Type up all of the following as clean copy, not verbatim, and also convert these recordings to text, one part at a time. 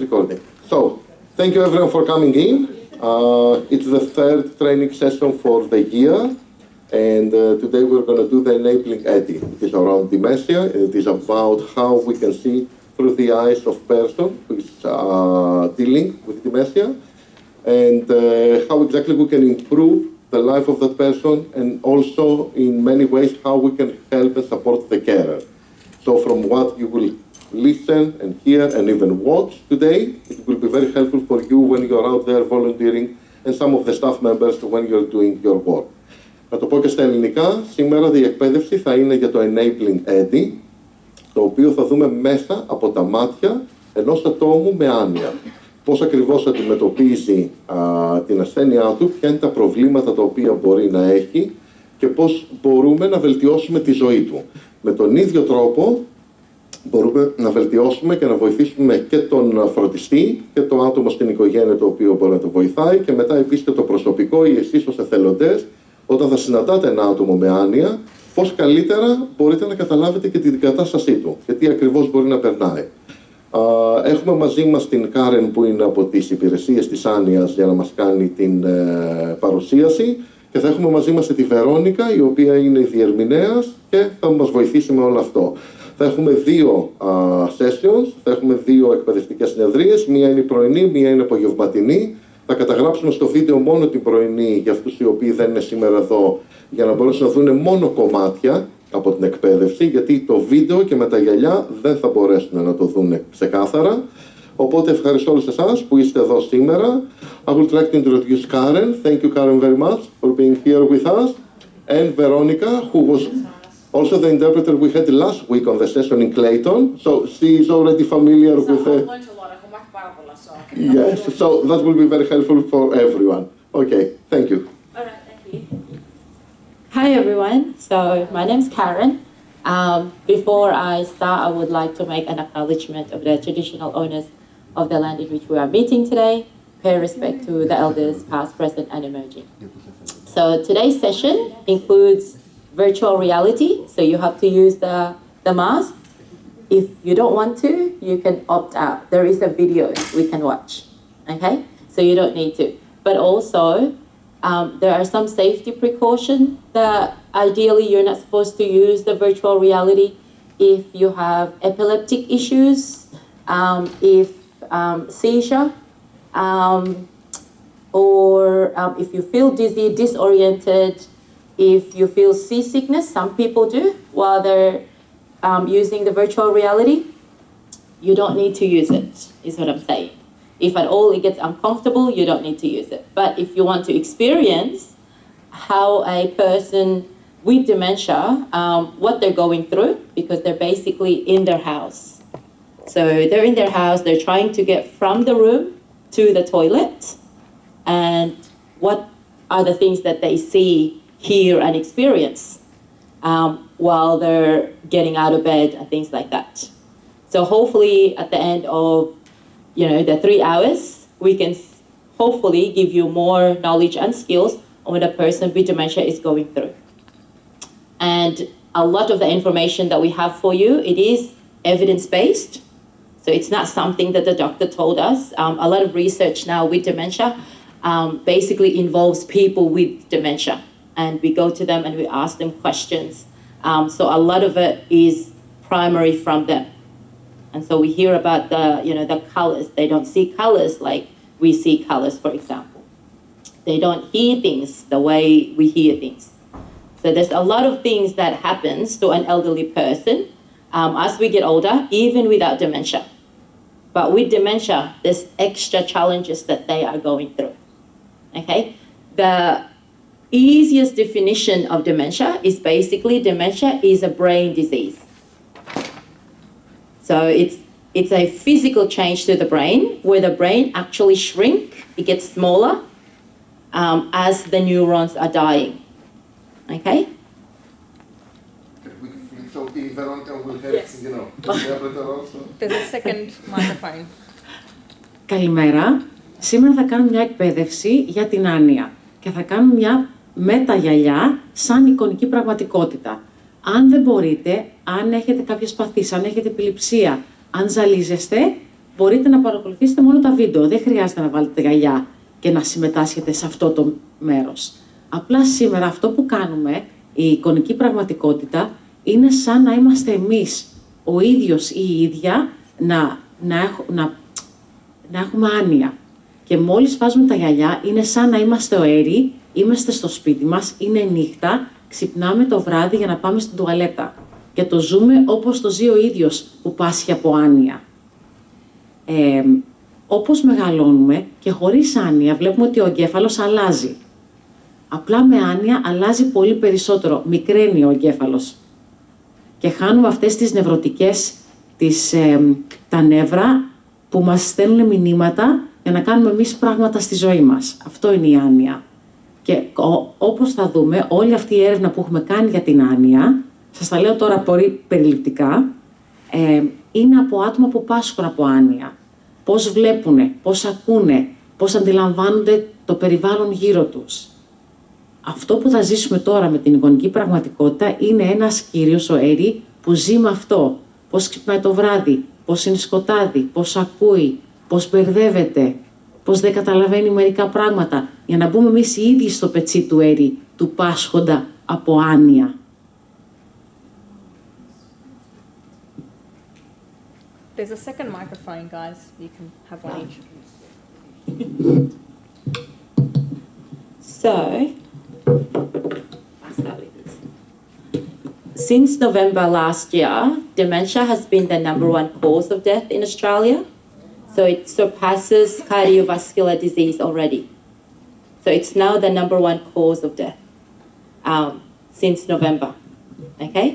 recording. So, thank you everyone for coming in. It's the third training session for the year. And today we're going to do the enabling Edie. It is around dementia. It is about how we can see through the eyes of person who is dealing with dementia, and how exactly we can improve the life of that person, and also in many ways how we can help and support the carer. So from what you will listen and hear and even watch today, it will be very helpful for you when you're out there volunteering and some of the staff members when you're doing your work. Να το πω και στα ελληνικά, σήμερα η εκπαίδευση θα είναι για το enabling Edie, το οποίο θα δούμε μέσα από τα μάτια ενός ατόμου με άνοια. Πώς ακριβώς αντιμετωπίζει την ασθένειά του, ποια είναι τα προβλήματα τα οποία μπορεί να έχει και πώς μπορούμε να βελτιώσουμε τη ζωή του. Με τον ίδιο τρόπο μπορούμε να βελτιώσουμε και να βοηθήσουμε και τον φροντιστή και το άτομο στην οικογένεια το οποίο μπορεί να το βοηθάει, και μετά επίσης και το προσωπικό ή εσείς ως εθελοντές, όταν θα συναντάτε ένα άτομο με άνοια, πώς καλύτερα μπορείτε να καταλάβετε και την κατάστασή του και τι ακριβώς μπορεί να περνάει. Έχουμε μαζί μας την Κάρεν που είναι από τις υπηρεσίες της άνοιας για να μας κάνει την παρουσίαση, και θα έχουμε μαζί μας τη Βερόνικα, η οποία είναι η διερμηνέας και θα μας βοηθήσει με όλο αυτό. Θα έχουμε δύο sessions, θα έχουμε δύο εκπαιδευτικές συνεδρίες, μία είναι η πρωινή, μία είναι απογευματινή. Θα καταγράψουμε στο βίντεο μόνο την πρωινή για αυτούς οι οποίοι δεν είναι σήμερα εδώ, για να μπορέσουν να δουν μόνο κομμάτια από την εκπαίδευση, γιατί το βίντεο και με τα γυαλιά δεν θα μπορέσουν να το δουν ξεκάθαρα. Οπότε ευχαριστώ όλους εσάς που είστε εδώ σήμερα. I would like to introduce Karen. Thank you, Karen, very much for being here with us. And Veronica, who was also the interpreter we had last week on the session in Clayton. So she is already familiar with the... Yes, so that will be very helpful for everyone. Okay, thank you. All right, thank you. Hi everyone, so my name is Karen. Before I start, I would like to make an acknowledgement of the traditional owners of the land in which we are meeting today. Pay respect to the elders past, present and emerging. So today's session includes virtual reality, so you have to use the mask. If you don't want to, you can opt out. There is a video we can watch, okay? So you don't need to. But also, there are some safety precautions that ideally you're not supposed to use the virtual reality if you have epileptic issues, if seizure, or if you feel dizzy, disoriented, if you feel seasickness, some people do while they're using the virtual reality. You don't need to use it, is what I'm saying. If at all it gets uncomfortable, you don't need to use it. But if you want to experience how a person with dementia, what they're going through, because they're basically in their house. So they're in their house, they're trying to get from the room to the toilet, and what are the things that they see, hear, and experience while they're getting out of bed and things like that. So hopefully at the end of the 3 hours, we can hopefully give you more knowledge and skills on what a person with dementia is going through. And a lot of the information that we have for you, it is evidence-based. So it's not something that the doctor told us. A lot of research now with dementia basically involves people with dementia. And we go to them and we ask them questions. So a lot of it is primary from them. And so we hear about the colors. They don't see colors like we see colors, for example. They don't hear things the way we hear things. So there's a lot of things that happens to an elderly person as we get older, even without dementia. But with dementia, there's extra challenges that they are going through. Okay? The easiest definition of dementia is basically dementia is a brain disease. So it's a physical change to the brain where the brain actually shrink, it gets smaller as the neurons are dying. Okay? So Veronica will help, Yes. the interpreter also. There's a second microphone. Καλημέρα. Σήμερα θα κάνουμε μια εκπαίδευση για την άνοια και θα κάνουμε μια με τα γυαλιά σαν εικονική πραγματικότητα. Αν δεν μπορείτε, αν έχετε κάποιες παθήσεις, αν έχετε επιληψία, αν ζαλίζεστε, μπορείτε να παρακολουθήσετε μόνο τα βίντεο. Δεν χρειάζεται να βάλετε γυαλιά και να συμμετάσχετε σε αυτό το μέρος. Απλά σήμερα αυτό που κάνουμε, η εικονική πραγματικότητα, είναι σαν να είμαστε εμείς, ο ίδιος ή η ίδια, να έχουμε άνοια. Και μόλις βάζουμε τα γυαλιά, είναι σαν να είμαστε ο Edie, είμαστε στο σπίτι μας, είναι νύχτα, ξυπνάμε το βράδυ για να πάμε στην τουαλέτα. Και το ζούμε όπως το ζει ο ίδιος που πάσχει από άνοια. Όπως μεγαλώνουμε και χωρίς άνοια, βλέπουμε ότι ο εγκέφαλος αλλάζει. Απλά με άνοια αλλάζει πολύ περισσότερο, μικραίνει ο εγκέφαλος. Και χάνουμε αυτές τις νευρωτικές, τα νεύρα που μας στέλνουν μηνύματα για να κάνουμε εμείς πράγματα στη ζωή μας. Αυτό είναι η άνοια. Και όπως θα δούμε, όλη αυτή η έρευνα που έχουμε κάνει για την άνοια, σας τα λέω τώρα πολύ περιληπτικά, είναι από άτομα που πάσχουν από άνοια. Πώς βλέπουνε, πώς ακούνε, πώς αντιλαμβάνονται το περιβάλλον γύρω τους. Αυτό που θα ζήσουμε τώρα με την εικονική πραγματικότητα είναι ένας κύριος, ο Edie, που ζει με αυτό. Πώς ξυπνάει το βράδυ, πώς είναι σκοτάδι, πώς ακούει, πώς μπερδεύεται, πώς δεν καταλαβαίνει μερικά πράγματα, για να μπούμε εμείς οι ίδιοι στο πετσί του Edie, του πάσχοντα από άνοια. There's a second microphone, guys. You can have one each. So, since November last year, dementia has been the #1 cause of death in Australia. So it surpasses cardiovascular disease already. So it's now the #1 cause of death since November. Okay?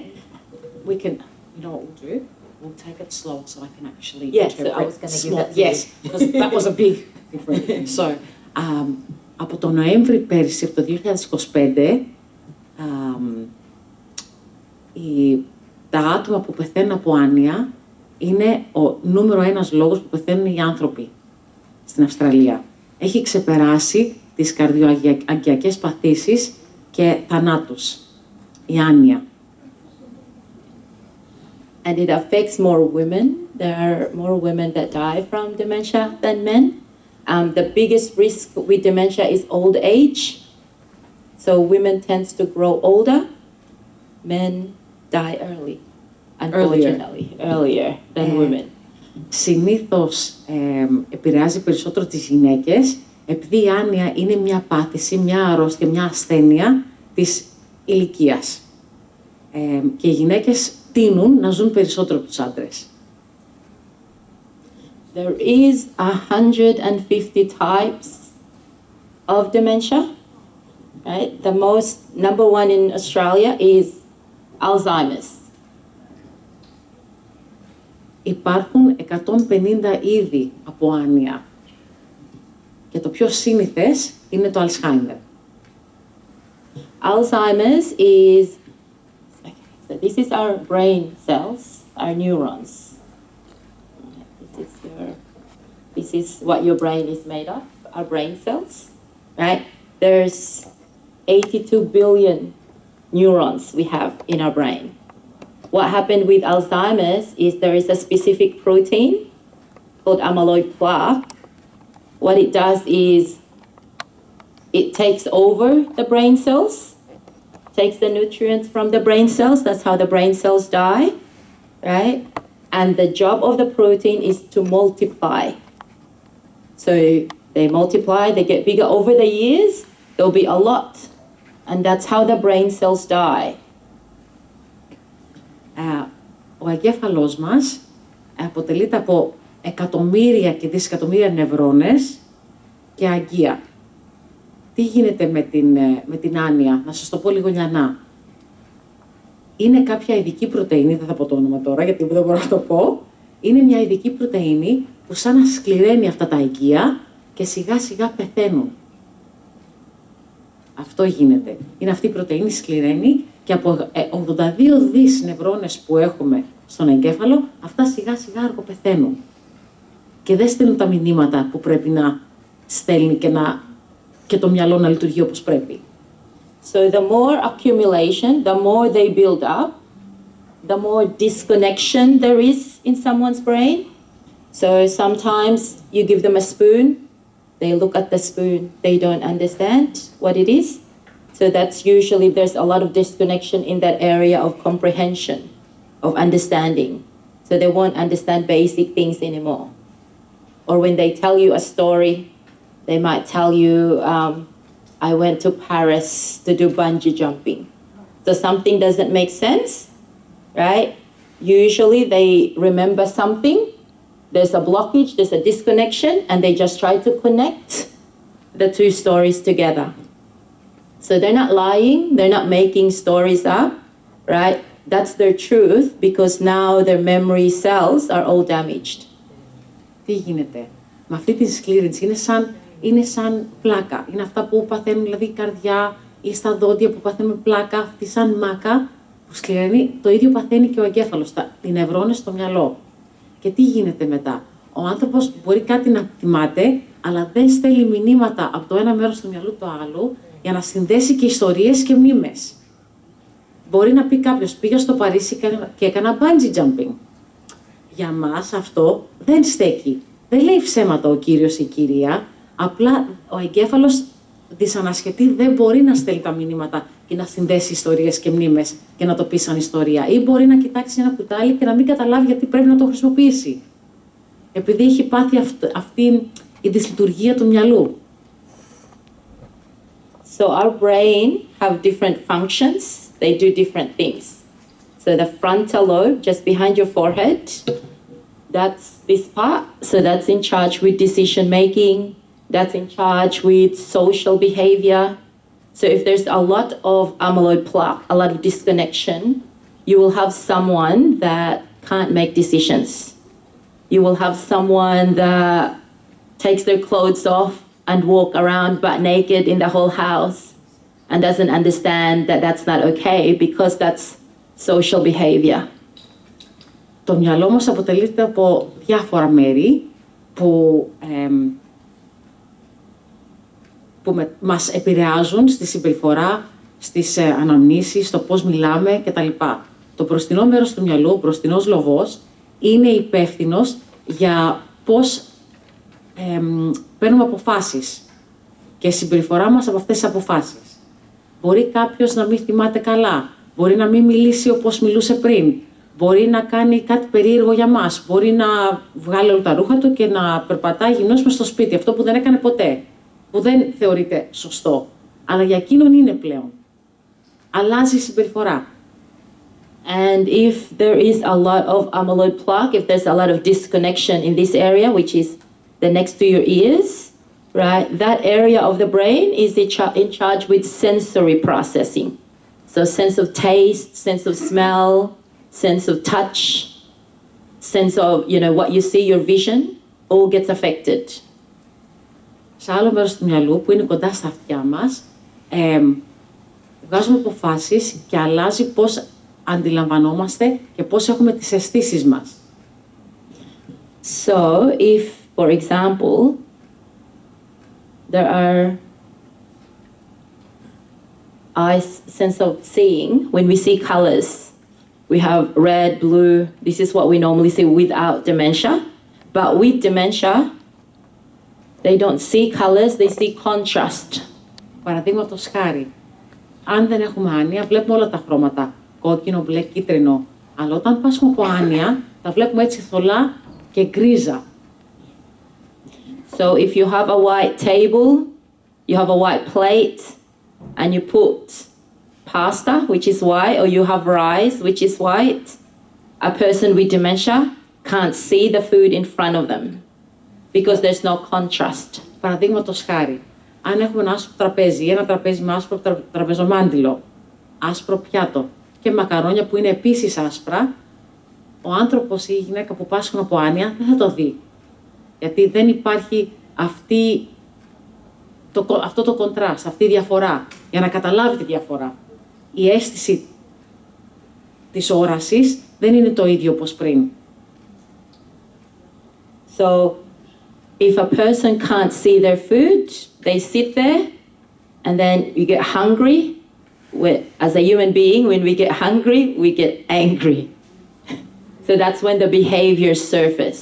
We can, you know what we'll do? We'll take it slow so I can actually Yes, so interpret I was going to give that to Yes, because that was a big difference. So, από τον Νοέμβρη πέρυσι, από το 2025, τα άτομα που πεθαίνουν από άνοια είναι ο νούμερο 1 λόγος που πεθαίνουν οι άνθρωποι στην Αυστραλία. Έχει ξεπεράσει τις καρδιοαγγειακές παθήσεις και θανάτους, η άνοια. And it affects more women. There are more women that die from dementia than men. The biggest risk with dementia is old age. So women tend to grow older. Men die early, unfortunately, earlier than women. Συνήθως επηρεάζει περισσότερο τις γυναίκες, επειδή η άνοια είναι μια πάθηση, μια αρρώστια, μια ασθένεια της ηλικίας. Και οι γυναίκες τείνουν να ζουν περισσότερο από τους άντρες. There is 150 types of dementia. Right? The most number one in Australia is Alzheimer's. Υπάρχουν 150 είδη από άνοια. Και το πιο σύνηθες είναι το Alzheimer. Alzheimer's is, so this is our brain cells, our neurons. This is what your brain is made of, our brain cells, right? There's 82 billion neurons we have in our brain. What happened with Alzheimer's is there is a specific protein called amyloid plaque. What it does is it takes over the brain cells, takes the nutrients from the brain cells. That's how the brain cells die, right? And the job of the protein is to multiply. So they multiply, they get bigger over the years, there'll be a lot. And that's how the brain cells die. Ο εγκέφαλός μας αποτελείται από εκατομμύρια και δισεκατομμύρια νευρώνες και αγκία. Τι γίνεται με την άνοια, να σας το πω λίγο λιανά. Είναι κάποια ειδική πρωτεΐνη, δεν θα πω το όνομα τώρα γιατί δεν μπορώ να το πω. Είναι μια ειδική πρωτεΐνη που σαν να σκληραίνει αυτά τα αγκία και σιγά σιγά πεθαίνουν. Αυτό γίνεται. Είναι αυτή η πρωτεΐνη σκληραίνει και από 82 δις νευρώνες που έχουμε στον εγκέφαλο, αυτά σιγά σιγά αργοπεθαίνουν. Και δεν στέλνουν τα μηνύματα που πρέπει να στέλνει και το μυαλό να λειτουργεί όπως πρέπει. So the more accumulation, the more they build up, the more disconnection there is in someone's brain, So sometimes you give them a spoon, they look at the spoon, they don't understand what it is. So that's usually, there's a lot of disconnection in that area of comprehension, of understanding. So they won't understand basic things anymore. Or when they tell you a story, they might tell you, I went to Paris to do bungee jumping. So something doesn't make sense, right? Usually they remember something, there's a blockage, there's a disconnection, and they just try to connect the two stories together. So they're not lying, they're not making stories up, right? That's their truth because now their memory cells are all damaged. Τι γίνεται? Με αυτή τη σκλήρυνση είναι σαν πλάκα. Είναι αυτά που παθαίνουν, δηλαδή η καρδιά ή στα δόντια που παθαίνουν πλάκα, αυτή σαν μάκα που σκληραίνει. Το ίδιο παθαίνει και ο εγκέφαλος, οι νευρώνες στο μυαλό. Και τι γίνεται μετά? Ο άνθρωπος μπορεί κάτι να θυμάται, αλλά δεν στέλνει μηνύματα από το ένα μέρος του μυαλού το άλλο για να συνδέσει και ιστορίες και μνήμες. Μπορεί να πει κάποιος, πήγα στο Παρίσι και έκανα bungee jumping. Για μας αυτό δεν στέκει. Δεν λέει ψέματα ο κύριος ή η κυρία, απλά ο εγκέφαλος δυσανασχετεί δεν μπορεί να στέλνει τα μηνύματα και να συνδέσει ιστορίες και μνήμες και να το πει σαν ιστορία. Ή μπορεί να κοιτάξει ένα κουτάλι και να μην καταλάβει γιατί πρέπει να το χρησιμοποιήσει. Επειδή έχει πάθει αυτή η δυσλειτουργία του μυαλού. So our brain have different functions, they do different things. So the frontal lobe, just behind your forehead, that's this part. So that's in charge with decision making, that's in charge with social behavior. So if there's a lot of amyloid plaque, a lot of disconnection, you will have someone that can't make decisions. You will have someone that takes their clothes off and walk around butt naked in the whole house and doesn't understand that that's not okay because that's social behavior. Το μυαλό μας αποτελείται από διάφορα μέρη που μας επηρεάζουν στη συμπεριφορά, στις αναμνήσεις, στο πώς μιλάμε κτλ. Το μπροστινό μέρος του μυαλού, ο μπροστινός λοβός, είναι υπεύθυνος για πώς παίρνουμε αποφάσεις και συμπεριφορά μας από αυτές τις αποφάσεις. Μπορεί κάποιος να μην θυμάται καλά, μπορεί να μην μιλήσει όπως μιλούσε πριν, μπορεί να κάνει κάτι περίεργο για μας, μπορεί να βγάλει όλα τα ρούχα του και να περπατάει γυμνός μες στο σπίτι, αυτό που δεν έκανε ποτέ, που δεν θεωρείται σωστό, αλλά για εκείνον είναι πλέον. Αλλάζει η συμπεριφορά. And if there is a lot of amyloid plaque, if there's a lot of disconnection in this area, which is the next to your ears, right, that area of the brain is in charge with sensory processing. So sense of taste, sense of smell, sense of touch, sense of, what you see, your vision, all gets affected. Σε άλλο μέρος του μυαλού που είναι κοντά στα αυτιά μας, βγάζουμε αποφάσεις και αλλάζει πώς αντιλαμβανόμαστε και πώς έχουμε τις αισθήσεις μας. So if, for example, there are eyes, sense of seeing, when we see colors, we have red, blue, this is what we normally see without dementia. But with dementia, they don't see colors, they see contrast. Παραδείγματος χάρη, αν δεν έχουμε άνοια, βλέπουμε όλα τα χρώματα. Κόκκινο, μπλε, κίτρινο. Αλλά όταν πάσουμε από άνοια, τα βλέπουμε έτσι θολά και γκρίζα. So if you have a white table, you have a white plate, and you put pasta, which is white, or you have rice, which is white, a person with dementia can't see the food in front of them because there's no contrast. Παραδείγματος χάρη, αν έχουμε ένα άσπρο τραπέζι ή ένα τραπέζι με άσπρο τραπεζομάντιλο, άσπρο πιάτο και μακαρόνια που είναι επίσης άσπρα, ο άνθρωπος ή η γυναίκα που πάσχουν από άνοια δεν θα το δει. Γιατί δεν υπάρχει αυτό το κοντράστ, αυτή η διαφορά, για να καταλάβει τη διαφορά. Η αίσθηση της όρασης δεν είναι το ίδιο όπως πριν. So if a person can't see their food, they sit there and then you get hungry. As a human being, when we get hungry, we get angry. So that's when the behaviors surface.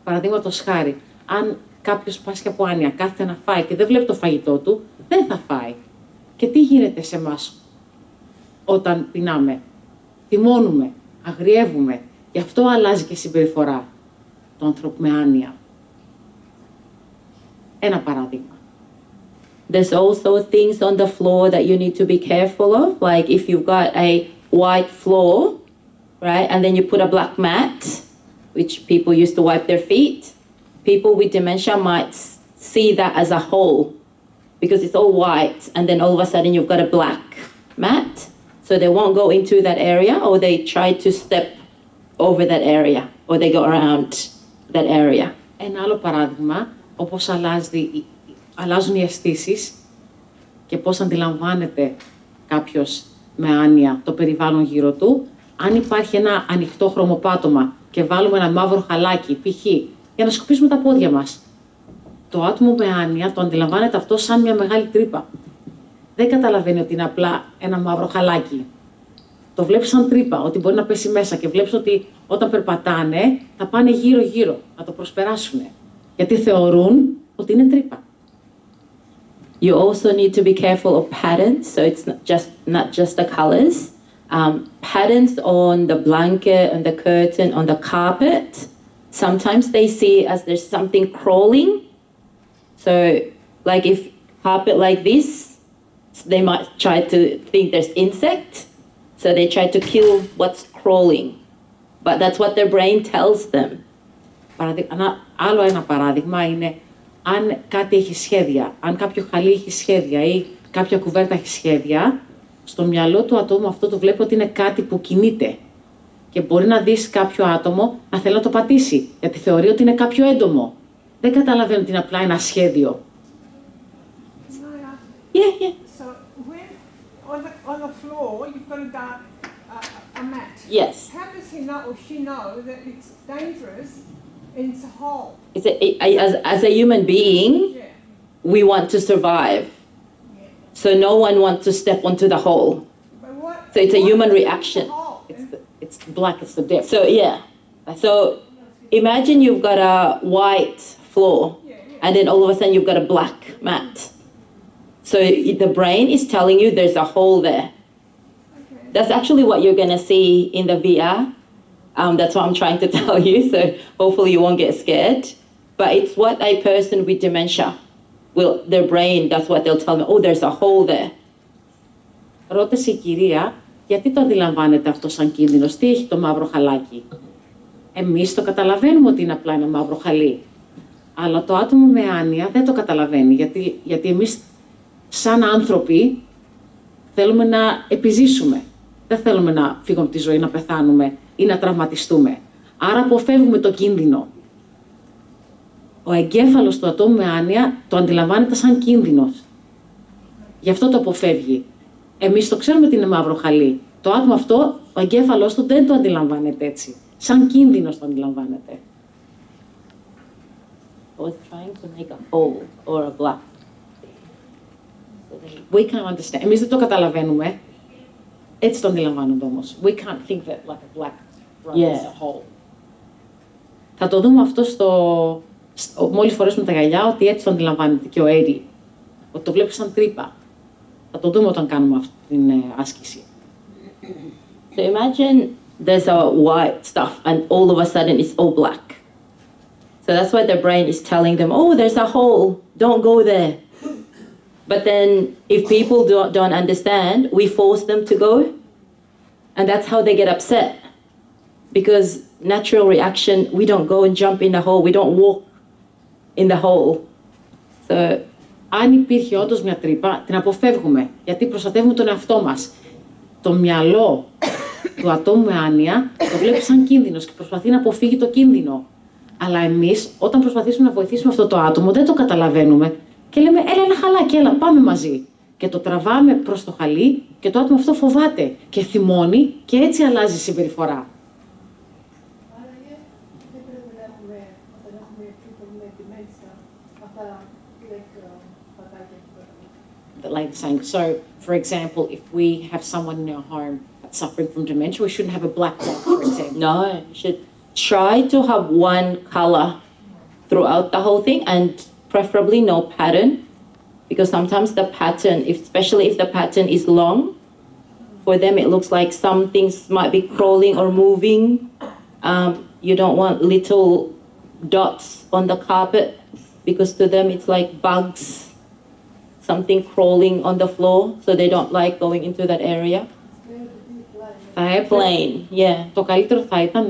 Παραδείγματος χάρη, αν κάποιος πάσχει από άνοια, κάθεται να φάει και δεν βλέπει το φαγητό του, δεν θα φάει. Και τι γίνεται σε εμάς όταν πεινάμε? Θυμώνουμε, αγριεύουμε. Γι' αυτό αλλάζει και η συμπεριφορά του ανθρώπου με άνοια. Ένα παράδειγμα. There's also things on the floor that you need to be careful of. Like if you've got a white floor, right, and then you put a black mat, which people use to wipe their feet, people with dementia might see that as a hole because it's all white, and then all of a sudden you've got a black mat, so they won't go into that area, or they try to step over that area, or they go around that area. Ένα άλλο παράδειγμα, όπως αλλάζουν οι αισθήσεις και πώς αντιλαμβάνεται κάποιος με άνοια το περιβάλλον γύρω του. Αν υπάρχει ένα ανοιχτό χρωμοπάτωμα και βάλουμε ένα μαύρο χαλάκι, π.χ. για να σκουπίσουμε τα πόδια μας, το άτομο με άνοια το αντιλαμβάνεται αυτό σαν μια μεγάλη τρύπα. Δεν καταλαβαίνει ότι είναι απλά ένα μαύρο χαλάκι. Το βλέπει σαν τρύπα, ότι μπορεί να πέσει μέσα και βλέπεις ότι όταν περπατάνε θα πάνε γύρω-γύρω, να το προσπεράσουν. Γιατί θεωρούν ότι είναι τρύπα. You also need to be careful of patterns, so it's not just the colors. Patterns on the blanket, on the curtain, on the carpet. Sometimes they see as there's something crawling. So, like if carpet like this, they might try to think there's insect. So they try to kill what's crawling. But that's what their brain tells them. Άλλο ένα παράδειγμα είναι αν κάτι έχει σχέδια, αν κάποιο χαλί έχει σχέδια ή κάποια κουβέρτα έχει σχέδια, στο μυαλό του ατόμου αυτό το βλέπει ότι είναι κάτι που κινείται. Και μπορεί να δεις κάποιο άτομο να θέλει να το πατήσει, γιατί θεωρεί ότι είναι κάποιο έντομο. Δεν καταλαβαίνει ότι είναι απλά ένα σχέδιο. Yeah. So when on the floor you've got a mat. Yes. How does he know or she know that it's dangerous and it's a hole? As a human being, Yeah. we want to survive. So no one wants to step onto the hole. But what? So it's a what human is the reaction. hole? It's black, it's the depth. So yeah. So imagine you've got a white floor, and then all of a sudden you've got a black mat. So the brain is telling you there's a hole there. Okay. That's actually what you're going to see in the VR. That's what I'm trying to tell you, so hopefully you won't get scared. But it's what a person with dementia will, their brain, that's what they'll tell me, oh, there's a hole there. Ρώτησε η κυρία γιατί το αντιλαμβάνεται αυτό σαν κίνδυνος, τι έχει το μαύρο χαλάκι. Εμείς το καταλαβαίνουμε ότι είναι απλά ένα μαύρο χαλί. Αλλά το άτομο με άνοια δεν το καταλαβαίνει, γιατί εμείς σαν άνθρωποι θέλουμε να επιζήσουμε. Δεν θέλουμε να φύγουμε από τη ζωή, να πεθάνουμε ή να τραυματιστούμε. Άρα αποφεύγουμε το κίνδυνο. Ο εγκέφαλος του ατόμου με άνοια το αντιλαμβάνεται σαν κίνδυνος. Γι' αυτό το αποφεύγει. Εμείς το ξέρουμε ότι είναι μαύρο χαλί. Το άτομο αυτό, ο εγκέφαλος του δεν το αντιλαμβάνεται έτσι. Σαν κίνδυνος το αντιλαμβάνεται. I was trying to make a hole or a block. We can't understand. Εμείς δεν το καταλαβαίνουμε. Έτσι το αντιλαμβάνονται όμως. We can't think that like a black rug is a hole. Θα το δούμε αυτό μόλις φορέσουμε τα γυαλιά, ότι έτσι το αντιλαμβάνεται και ο Edie. Ότι το βλέπει σαν τρύπα. Θα το δούμε όταν κάνουμε αυτή την άσκηση. So imagine there's a white stuff and all of a sudden it's all black. So that's why their brain is telling them, oh, there's a hole, don't go there. But then if people don't understand, we force them to go. And that's how they get upset. Because natural reaction, we don't go and jump in the hole, we don't walk in the hole. So αν υπήρχε όντως μια τρύπα, την αποφεύγουμε, γιατί προστατεύουμε τον εαυτό μας. Το μυαλό του ατόμου με άνοια το βλέπει σαν κίνδυνος και προσπαθεί να αποφύγει το κίνδυνο. Αλλά εμείς, όταν προσπαθήσουμε να βοηθήσουμε αυτό το άτομο, δεν το καταλαβαίνουμε και λέμε, έλα ένα χαλάκι, έλα, πάμε μαζί. Και το τραβάμε προς το χαλί και το άτομο αυτό φοβάται και θυμώνει και έτσι αλλάζει η συμπεριφορά. Like saying, so for example, if we have someone in our home that's suffering from dementia, we shouldn't have a black dog, for example. no, you should try to have one color throughout the whole thing, and preferably no pattern, because sometimes the pattern, especially if the pattern is long, for them it looks like some things might be crawling or moving. You don't want little dots on the carpet, because to them it's like bugs, something crawling on the floor, so they don't like going into that area. Plain, yeah. Το καλύτερο θα ήταν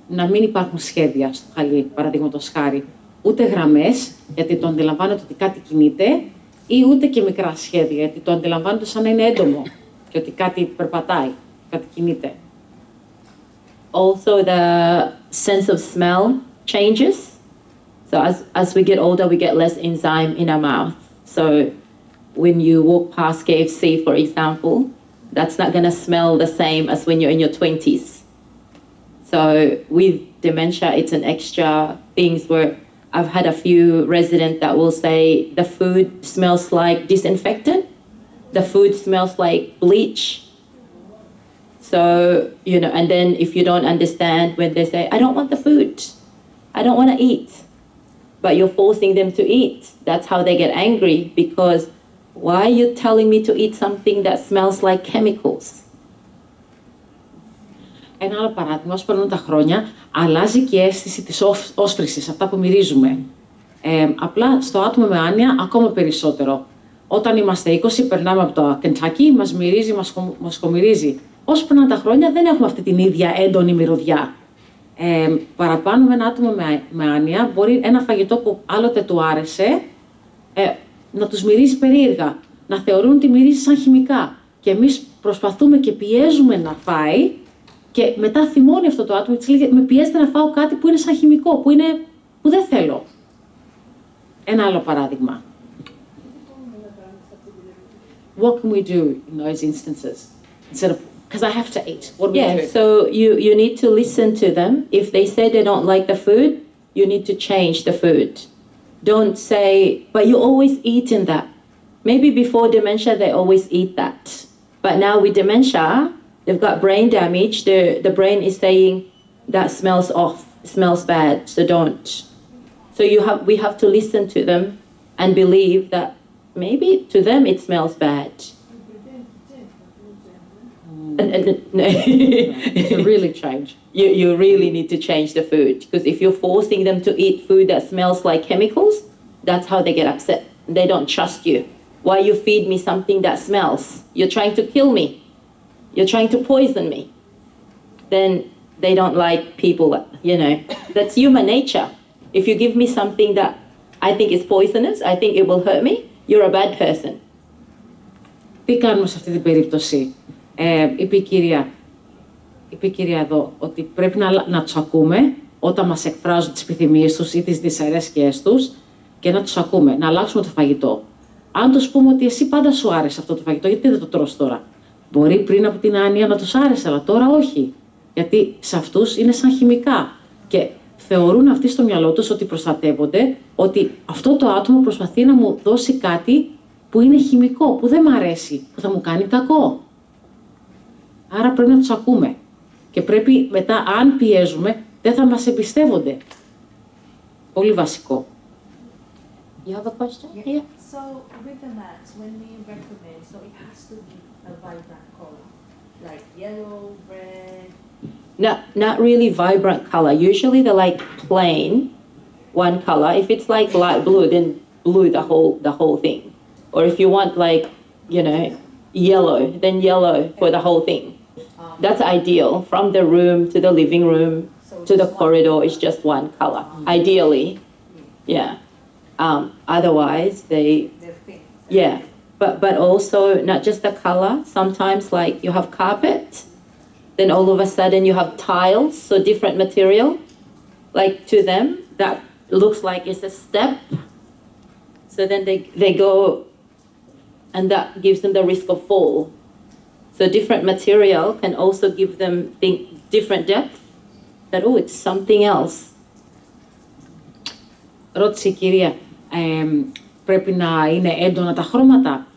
να μην υπάρχουν σχέδια στο χαλί, παραδείγματος χάρη. Ούτε γραμμές, γιατί το αντιλαμβάνονται ότι κάτι κινείται, ή ούτε και μικρά σχέδια, γιατί το αντιλαμβάνονται σαν να είναι έντομο και ότι κάτι περπατάει, κάτι κινείται. Also, the sense of smell changes. So as we get older, we get less enzyme in our mouth. So when you walk past KFC, for example, that's not going to smell the same as when you're in your 20s. So with dementia, it's an extra things where I've had a few residents that will say the food smells like disinfectant, the food smells like bleach. So, you know, and then if you don't understand when they say, I don't want the food, I don't want to eat, but you're forcing them to eat, that's how they get angry, because why are you telling me to eat something that smells like chemicals? Ένα άλλο παράδειγμα, όσο περνούν τα χρόνια, αλλάζει και η αίσθηση της όσφρησης, αυτά που μυρίζουμε. Απλά στο άτομο με άνοια ακόμα περισσότερο. Όταν είμαστε 20, περνάμε από το Κεντάκι, μας μυρίζει, μας χομυρίζει. Όσο περνάνε τα χρόνια, δεν έχουμε αυτή την ίδια έντονη μυρωδιά. Παραπάνω με ένα άτομο με άνοια, μπορεί ένα φαγητό που άλλοτε του άρεσε να τους μυρίζει περίεργα, να θεωρούν ότι μυρίζει σαν χημικά. Και εμείς προσπαθούμε και πιέζουμε να φάει, και μετά θυμώνει αυτό το άτομο και της λέει: με πιέζετε να φάω κάτι που είναι σαν χημικό, που δεν θέλω. Ένα άλλο παράδειγμα. What can we do in those instances? Instead of, because I have to eat, what do we do? So you need to listen to them. If they say they don't like the food, you need to change the food. Don't say, but you always eat in that. Maybe before dementia, they always eat that. But now with dementia, they've got brain damage. The brain is saying that smells off, smells bad, so don't. So we have to listen to them and believe that maybe to them it smells bad. To really change. You really need to change the food, because if you're forcing them to eat food that smells like chemicals, that's how they get upset. They don't trust you. Why you feed me something that smells? You're trying to kill me. You're trying to poison me. Then they don't like people, you know. That's human nature. If you give me something that I think is poisonous, I think it will hurt me, you're a bad person. Τι κάνουμε σε αυτή την περίπτωση? Είπε η κυρία εδώ ότι πρέπει να τους ακούμε όταν μας εκφράζουν τις επιθυμίες τους ή τις δυσαρέσκειές τους, και να τους ακούμε, να αλλάξουμε το φαγητό. Αν τους πούμε ότι εσύ πάντα σου άρεσε αυτό το φαγητό, γιατί δεν το τρως τώρα? Μπορεί πριν από την άνοια να τους άρεσε, αλλά τώρα όχι. Γιατί σε αυτούς είναι σαν χημικά. Και θεωρούν αυτοί στο μυαλό τους ότι προστατεύονται, ότι αυτό το άτομο προσπαθεί να μου δώσει κάτι που είναι χημικό, που δεν μ' αρέσει, που θα μου κάνει κακό. Άρα πρέπει να τους ακούμε. Και πρέπει μετά, αν πιέζουμε, δεν θα μας εμπιστεύονται. Πολύ βασικό. You have a question? Yeah. So with the mats, when we recommend, so it has to be a vibrant color, like yellow, red. Not really vibrant color. Usually they're like plain, one color. If it's like light blue, then blue the whole thing. Or if you want like, you know, yellow, then yellow for the whole thing. That's ideal. From the room to the living room to the corridor, it's just one color. Ideally, yeah. Otherwise, yeah. But also not just the color. Sometimes like you have carpet, then all of a sudden you have tiles, so different material. Like to them, that looks like it's a step. So then they go, and that gives them the risk of fall. So different material can also give them different depth, that, oh, it's something else. Ρώτησε η κυρία, πρέπει να είναι έντονα τα χρώματα?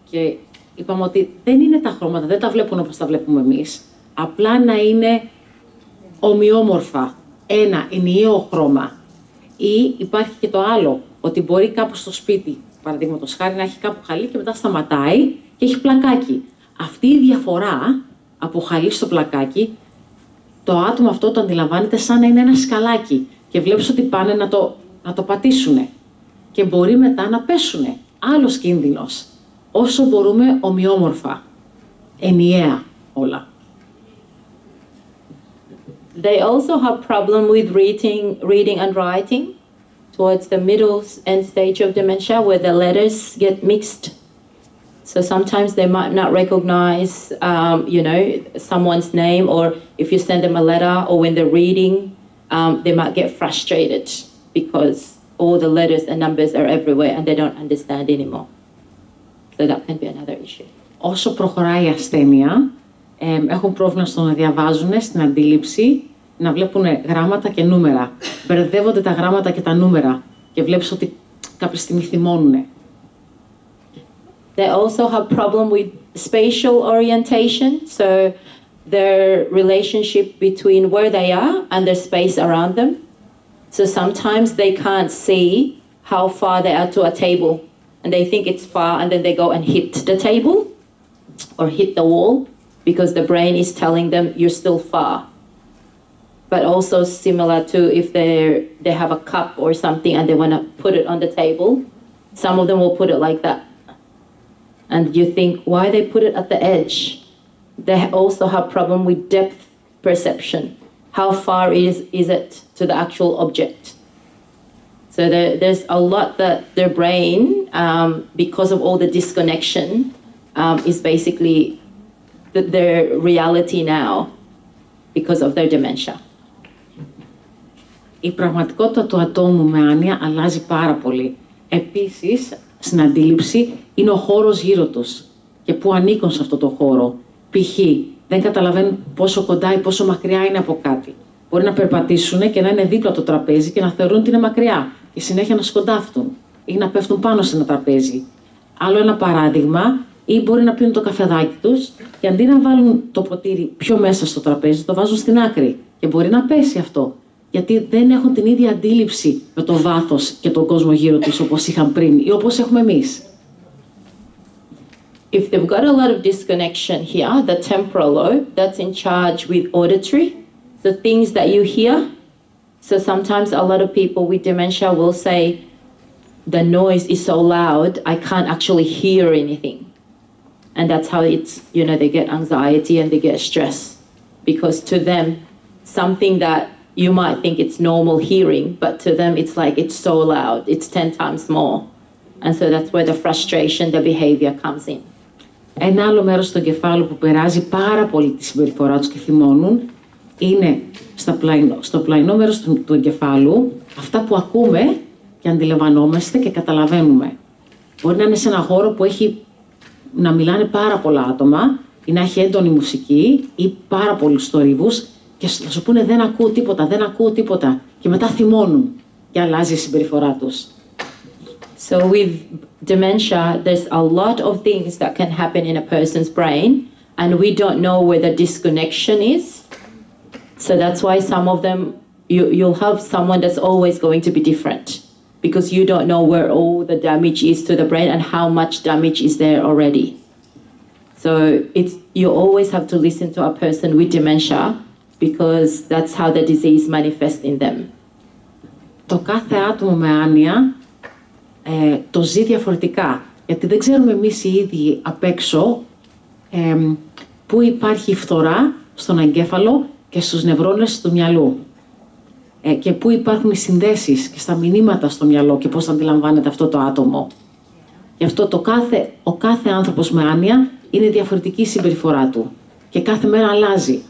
Και είπαμε ότι δεν είναι τα χρώματα, δεν τα βλέπουν όπως τα βλέπουμε εμείς. Απλά να είναι ομοιόμορφα, ένα ενιαίο χρώμα. Ή υπάρχει και το άλλο, ότι μπορεί κάπου στο σπίτι, παραδείγματος χάρη, να έχει κάπου χαλί και μετά σταματάει και έχει πλακάκι. Αυτή η διαφορά από χαλί στο πλακάκι, το άτομο αυτό το αντιλαμβάνεται σαν να είναι ένα σκαλάκι και βλέπεις ότι πάνε να το πατήσουνε και μπορεί μετά να πέσουνε. Άλλος κίνδυνος. Όσο μπορούμε ομοιόμορφα, ενιαία όλα. They also have problem with reading and writing towards the middle end stage of dementia where the letters get mixed. So sometimes they might not recognize, someone's name, or if you send them a letter or when they're reading, they might get frustrated because all the letters and numbers are everywhere and they don't understand anymore. So that can be another issue. Όσο προχωράει η ασθένεια, έχουν πρόβλημα στο να διαβάζουν, στην αντίληψη, να βλέπουν γράμματα και νούμερα. Μπερδεύονται τα γράμματα και τα νούμερα και βλέπεις ότι κάποια στιγμή θυμώνουνε. They also have problem with spatial orientation, so their relationship between where they are and their space around them. So sometimes they can't see how far they are to a table, and they think it's far, and then they go and hit the table or hit the wall because the brain is telling them you're still far. But also similar to if they have a cup or something and they want to put it on the table, some of them will put it like that. And you think, why they put it at the edge? They also have problem with depth perception. How far is it to the actual object? So there's a lot that their brain, because of all the disconnection, is basically their reality now because of their dementia. Η πραγματικότητα του ατόμου με άνοια αλλάζει πάρα πολύ. Επίσης, στην αντίληψη είναι ο χώρος γύρω τους και πού ανήκουν σε αυτό το χώρο. Π.χ. δεν καταλαβαίνουν πόσο κοντά ή πόσο μακριά είναι από κάτι. Μπορεί να περπατήσουν και να είναι δίπλα το τραπέζι και να θεωρούν ότι είναι μακριά και συνέχεια να σκοντάφτουν ή να πέφτουν πάνω σε ένα τραπέζι. Άλλο ένα παράδειγμα, ή μπορεί να πίνουν το καφεδάκι τους και αντί να βάλουν το ποτήρι πιο μέσα στο τραπέζι, το βάζουν στην άκρη και μπορεί να πέσει αυτό. Γιατί δεν έχουν την ίδια αντίληψη με το βάθος και τον κόσμο γύρω τους όπως είχαν πριν ή όπως έχουμε εμείς. If they've got a lot of disconnection here, the temporal lobe, that's in charge with auditory, the things that you hear. So sometimes a lot of people with dementia will say, the noise is so loud, I can't actually hear anything. And that's how it's, they get anxiety and they get stress. Because to them, something that you might think it's normal hearing, but to them it's like it's so loud, it's 10 times more. And so that's where the frustration, the behavior comes in. Ένα άλλο μέρος του εγκεφάλου που περάζει πάρα πολύ τη συμπεριφορά τους και θυμώνουν είναι στο πλαϊνό μέρος του εγκεφάλου αυτά που ακούμε και αντιλαμβανόμαστε και καταλαβαίνουμε. Μπορεί να είναι σε ένα χώρο που έχει να μιλάνε πάρα πολλά άτομα ή να έχει έντονη μουσική ή πάρα πολλούς θορύβους και θα σου πούνε δεν ακούω τίποτα και μετά θυμώνουν και αλλάζει η συμπεριφορά τους. So with dementia, there's a lot of things that can happen in a person's brain and we don't know where the disconnection is. So that's why some of them, you'll have someone that's always going to be different because you don't know where all the damage is to the brain and how much damage is there already. So you always have to listen to a person with dementia because that's how the disease manifests in them. Το κάθε άτομο με άνοια το ζει διαφορετικά, γιατί δεν ξέρουμε εμείς οι ίδιοι απ' έξω πού υπάρχει φθορά στον εγκέφαλο και στους νευρώνες του μυαλού και πού υπάρχουν οι συνδέσεις και στα μηνύματα στο μυαλό και πώς αντιλαμβάνεται αυτό το άτομο. Γι' αυτό ο κάθε άνθρωπος με άνοια είναι διαφορετική η συμπεριφορά του και κάθε μέρα αλλάζει.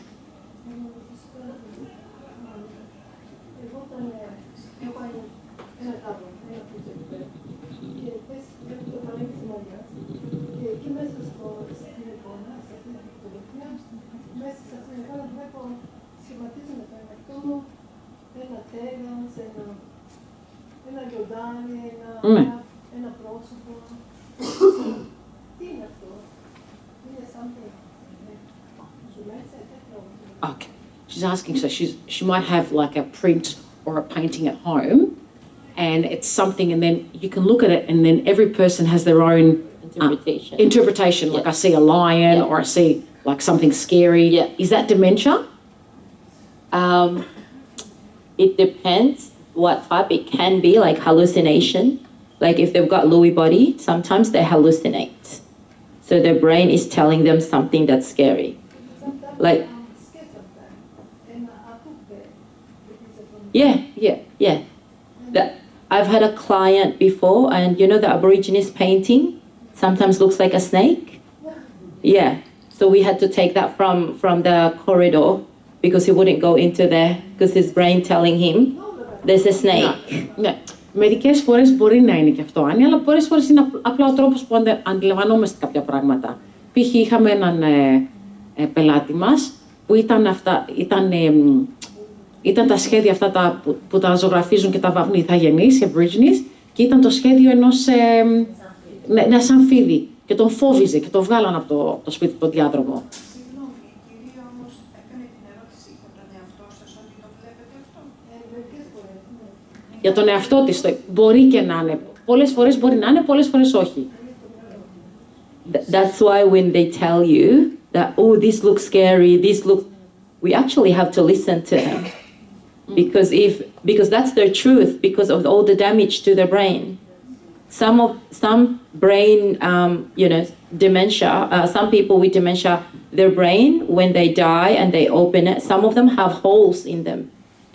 Ένα λιοντάρι, ένα πρόσωπο. Τι είναι αυτό? Είναι something. Okay. She's asking, so she might have like a print or a painting at home, and it's something, and then you can look at it, and then every person has their own interpretation. Like I see a lion, or I see like something scary. Yeah. Is that dementia? It depends what type. It can be like hallucination. Like if they've got Lewy body, sometimes they hallucinate. So their brain is telling them something that's scary. Like, yeah. I've had a client before, and you know the Aborigines painting sometimes looks like a snake? Yeah. So we had to take that from the corridor because he wouldn't go into there because his brain telling him there's a snake. Ναι. Μερικές φορές μπορεί να είναι και αυτό, Άνια, αλλά πολλές φορές είναι απλά ο τρόπος που αντιλαμβανόμαστε κάποια πράγματα. Π.χ. είχαμε έναν πελάτη μας που ήταν τα σχέδια αυτά που τα ζωγραφίζουν και τα βαφνούν οι ηθαγενείς, οι Aborigines, και ήταν το σχέδιο ένας αμφίδη και τον φόβιζε και τον βγάλαν από το σπίτι, τον διάδρομο. Συγγνώμη, η κυρία όμως έκανε την ερώτηση για τον εαυτό σας, ότι το βλέπετε αυτό. Για τον εαυτό της, μπορεί και να είναι. Πολλές φορές μπορεί να είναι, πολλές φορές όχι. That's why when they tell you that, oh, this looks scary, we actually have to listen to them. Because that's their truth, because of all the damage to their brain. Some brain, dementia, some people with dementia, their brain, when they die and they open it, some of them have holes in them.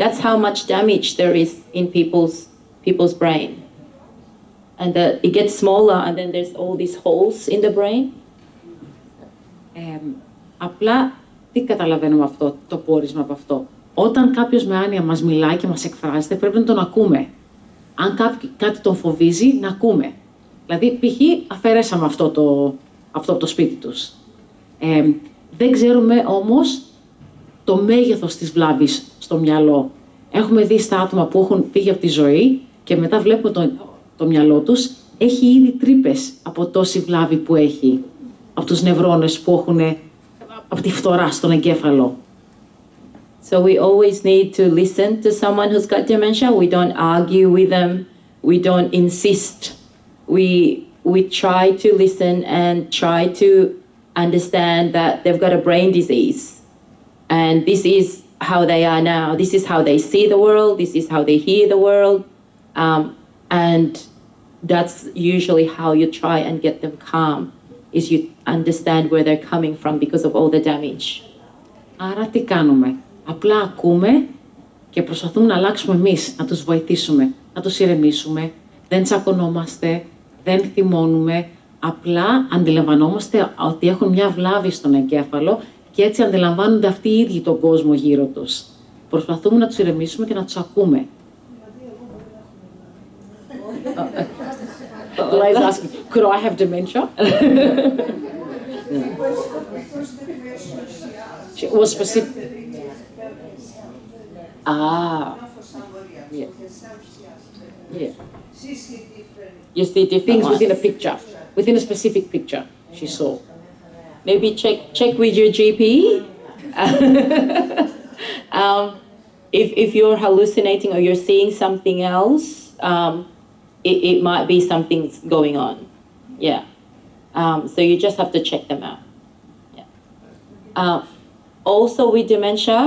That's how much damage there is in people's brain. And it gets smaller, and then there's all these holes in the brain. Απλά, τι καταλαβαίνουμε αυτό, το πόρισμα από αυτό. Όταν κάποιος με άνοια μας μιλάει και μας εκφράζεται, πρέπει να τον ακούμε. Αν κάτι τον φοβίζει, να ακούμε. Δηλαδή, π.χ. αφαιρέσαμε αυτό από το σπίτι τους. Δεν ξέρουμε όμως το μέγεθος της βλάβης στο μυαλό. Έχουμε δει στα άτομα που έχουν φύγει από τη ζωή και μετά βλέπουμε το μυαλό τους, έχει ήδη τρύπες από τόση βλάβη που έχει, από τους νευρώνες που έχουν, από τη φθορά στον εγκέφαλο. So we always need to listen to someone who's got dementia. We don't argue with them. We don't insist. We try to listen and try to understand that they've got a brain disease. And this is how they are now. This is how they see the world. This is how they hear the world. And that's usually how you try and get them calm, is you understand where they're coming from because of all the damage. Άρα τι κάνουμε? Απλά ακούμε και προσπαθούμε να αλλάξουμε εμείς, να τους βοηθήσουμε, να τους ηρεμήσουμε. Δεν τσακωνόμαστε, δεν θυμώνουμε, απλά αντιλαμβανόμαστε ότι έχουν μια βλάβη στον εγκέφαλο και έτσι αντιλαμβάνονται αυτοί οι ίδιοι τον κόσμο γύρω τους. Προσπαθούμε να τους ηρεμήσουμε και να τους ακούμε. Like asking, could I have dementia? Was specific. Yeah. Yeah. You see different things within a picture, within a specific picture she saw. Maybe check with your GP. If you're hallucinating or you're seeing something else, it might be something's going on. Yeah. So you just have to check them out. Yeah. Also with dementia,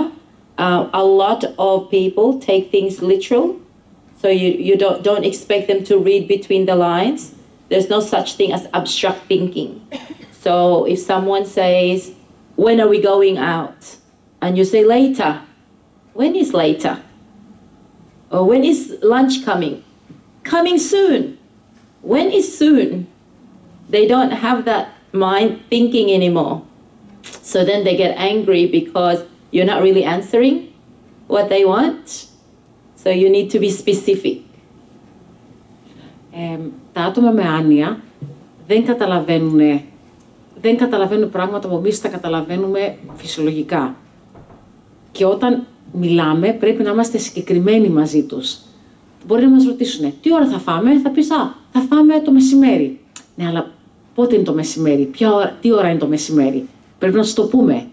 a lot of people take things literal. So you don't expect them to read between the lines. There's no such thing as abstract thinking. So if someone says, when are we going out? And you say later. When is later? Or when is lunch coming? Coming soon. When is soon? They don't have that mind thinking anymore. So then they get angry because you're not really answering what they want. So you need to be specific. Τα άτομα με άνοια δεν καταλαβαίνουν πράγματα που εμείς τα καταλαβαίνουμε φυσιολογικά. Και όταν μιλάμε πρέπει να είμαστε συγκεκριμένοι μαζί τους. Μπορεί να μας ρωτήσουν τι ώρα θα φάμε, θα πεις θα φάμε το μεσημέρι. Ναι, αλλά πότε είναι το μεσημέρι, τι ώρα είναι το μεσημέρι. Πρέπει να τους το πούμε.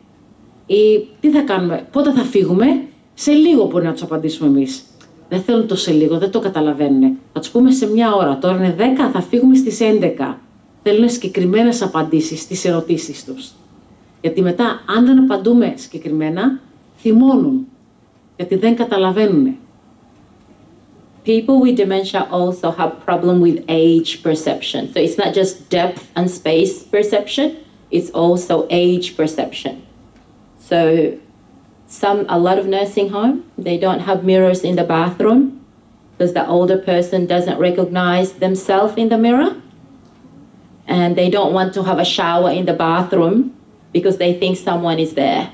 Ή τι θα κάνουμε, πότε θα φύγουμε, σε λίγο μπορεί να τους απαντήσουμε εμείς. Δεν θέλουν το σε λίγο, δεν το καταλαβαίνουν. Θα τους πούμε σε μια ώρα, τώρα είναι 10, θα φύγουμε στις 11. Θέλουν συγκεκριμένες απαντήσεις στις ερωτήσεις τους. Γιατί μετά, αν δεν απαντούμε συγκεκριμένα, θυμώνουν. Γιατί δεν καταλαβαίνουν. People with dementia also have problem with age perception. So it's not just depth and space perception, it's also age perception. So a lot of nursing home, they don't have mirrors in the bathroom because the older person doesn't recognize themselves in the mirror. And they don't want to have a shower in the bathroom because they think someone is there.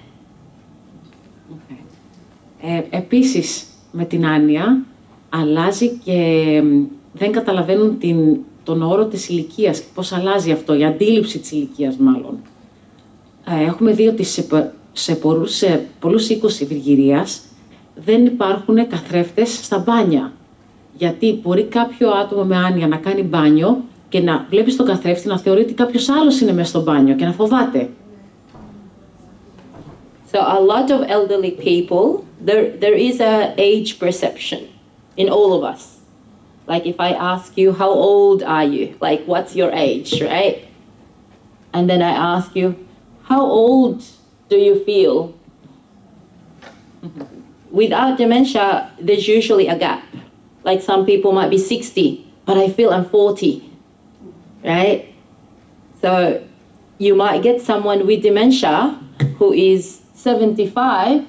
Επίσης, με την άνοια, αλλάζει και δεν καταλαβαίνουν τον όρο της ηλικίας, πώς αλλάζει αυτό, η αντίληψη της ηλικίας μάλλον. Έχουμε δει ότι σε πολλούς οίκους Βυργυρίας δεν υπάρχουν καθρέφτες στα μπάνια. Γιατί μπορεί κάποιο άτομο με άνοια να κάνει μπάνιο και να βλέπει στον καθρέφτη να θεωρεί ότι κάποιος άλλος είναι μέσα στο μπάνιο και να φοβάται. So a lot of elderly people, there is a age perception in all of us. Like if I ask you, how old are you? Like, what's your age, right? And then I ask you, how old do you feel? Without dementia, there's usually a gap. Like some people might be 60, but I feel I'm 40, right? So you might get someone with dementia who is 75,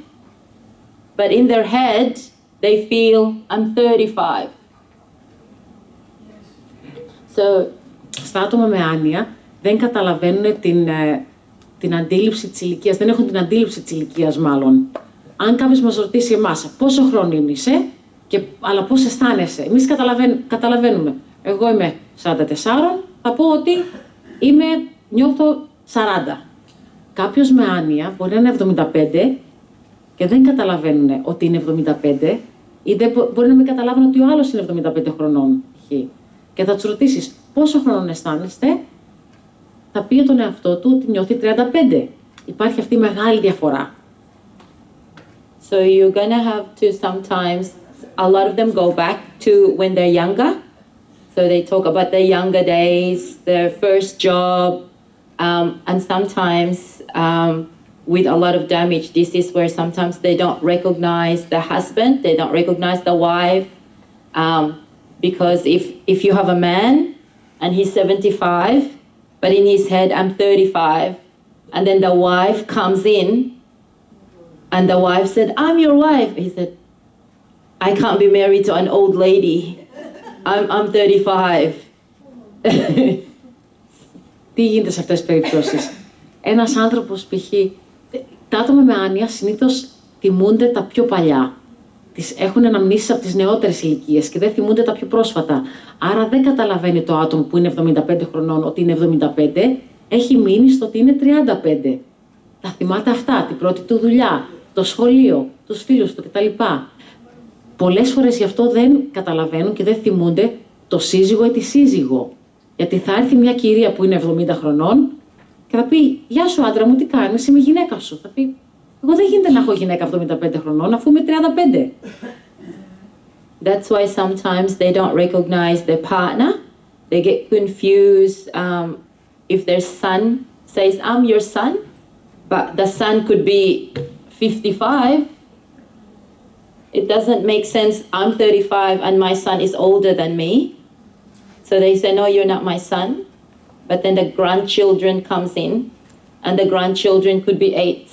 but in their head, they feel I'm 35. So, στα άτομα με άνοια δεν καταλαβαίνουν την αντίληψη της ηλικίας, δεν έχουν την αντίληψη της ηλικίας μάλλον. Αν κάποιος μας ρωτήσει εμάς πόσο χρόνο είσαι, αλλά πώς αισθάνεσαι, εμείς καταλαβαίνουμε. Εγώ είμαι 44, θα πω ότι νιώθω 40. Κάποιος με άνοια μπορεί να είναι 75 και δεν καταλαβαίνουν ότι είναι 75 ή μπορεί να μην καταλάβουν ότι ο άλλος είναι 75 χρονών. Και θα τους ρωτήσεις πόσο χρόνο αισθάνεστε, θα πει για τον εαυτό του ότι νιώθει 35. Υπάρχει αυτή η μεγάλη διαφορά. So you're gonna have to sometimes, a lot of them go back to when they're younger. So they talk about their younger days, their first job, and sometimes with a lot of damage, this is where sometimes they don't recognize the husband, they don't recognize the wife, because if you have a man and he's 75, but in his head I'm 35, and then the wife comes in, and the wife said, I'm your wife. He said, I can't be married to an old lady. I'm 35. Τι γίνεται σε αυτές τις περιπτώσεις? Ένας άνθρωπος, π.χ. Τα άτομα με άνοια συνήθως θυμούνται τα πιο παλιά. Έχουν αναμνήσεις από τις νεότερες ηλικίες και δεν θυμούνται τα πιο πρόσφατα. Άρα δεν καταλαβαίνει το άτομο που είναι 75 χρονών ότι είναι 75, έχει μείνει στο ότι είναι 35. Θα θυμάται αυτά, την πρώτη του δουλειά, το σχολείο, τους φίλους του κτλ. Πολλές φορές γι' αυτό δεν καταλαβαίνουν και δεν θυμούνται το σύζυγο ή τη σύζυγο. Γιατί θα έρθει μια κυρία που είναι 70 χρονών και θα πει «Γεια σου άντρα μου, τι κάνεις, είμαι η γυναίκα σου». Θα πει «Εγώ δεν γίνεται να έχω γυναίκα 75 χρονών αφού είμαι 35». That's why sometimes they don't recognize their partner. They get confused if their son says, I'm your son, but the son could be 55. It doesn't make sense. I'm 35 and my son is older than me. So they say, no, you're not my son. But then the grandchildren comes in and the grandchildren could be 8.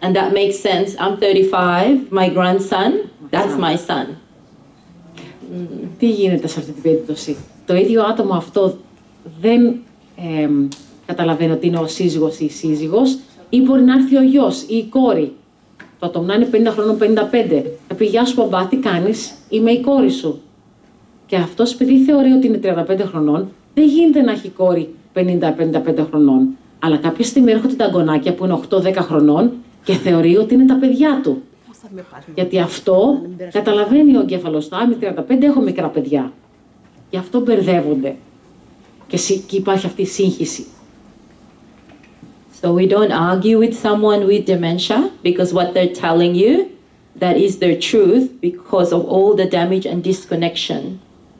And that makes sense. I'm 35, my grandson, that's my son. Τι γίνεται σε αυτή την περίπτωση? Το ίδιο άτομο αυτό δεν καταλαβαίνει ότι είναι ο σύζυγος ή η σύζυγος, ή μπορεί να έρθει ο γιος ή η κόρη. Το άτομο να είναι 50 χρονών, 55. Θα πει «Γεια σου μπαμπά, τι κάνεις, είμαι η κόρη σου». Και αυτός επειδή θεωρεί ότι είναι 35 χρονών, δεν γίνεται να έχει κόρη 50-55 χρονών. Αλλά κάποια στιγμή έρχονται τα αγκονάκια που είναι 8-10 χρονών και θεωρεί ότι είναι τα παιδιά του. Γιατί αυτό καταλαβαίνει ο εγκέφαλος του. Είμαι 35, έχω μικρά παιδιά. Γι' αυτό μπερδεύονται. Και υπάρχει αυτή η σύγχυση. So we don't argue with someone with dementia because what they're telling you that is their truth because of all the damage and disconnection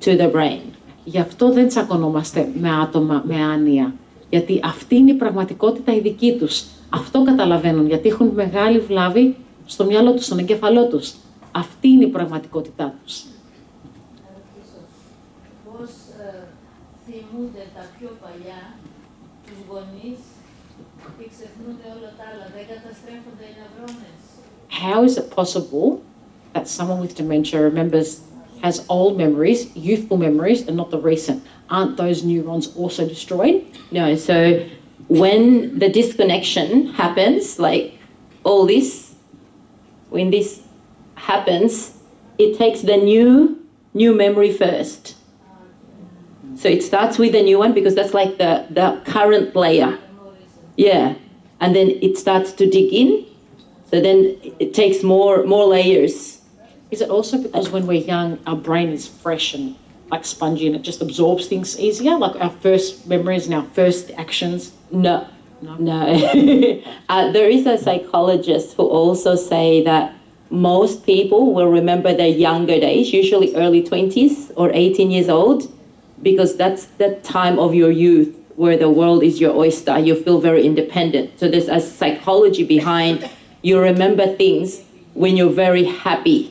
to the brain. Γι' αυτό δεν τσακωνόμαστε με άτομα με άνοια. Γιατί αυτή είναι η πραγματικότητα η δική τους. Αυτό καταλαβαίνουν, γιατί έχουν μεγάλη βλάβη στο μυαλό τους, στον εγκέφαλό τους. Αυτή είναι η πραγματικότητά τους. Πώς θυμούνται τα πιο παλιά τους γονείς και ξεχνούνται όλα τα άλλα, δεν καταστρέφονται οι νευρώνες. How is it possible that someone with dementia has old memories, youthful memories, and not the recent? Aren't those neurons also destroyed? No, so when the disconnection happens, like all this, when this happens, it takes the new memory first. So it starts with the new one because that's like the current layer. Yeah. And then it starts to dig in. So then it takes more layers. Is it also because when we're young, our brain is fresh and like spongy and it just absorbs things easier? Like our first memories and our first actions? No. There is a psychologist who also say that most people will remember their younger days, usually early 20s or 18 years old, because that's the time of your youth where the world is your oyster. You feel very independent. So there's a psychology behind you remember things when you're very happy.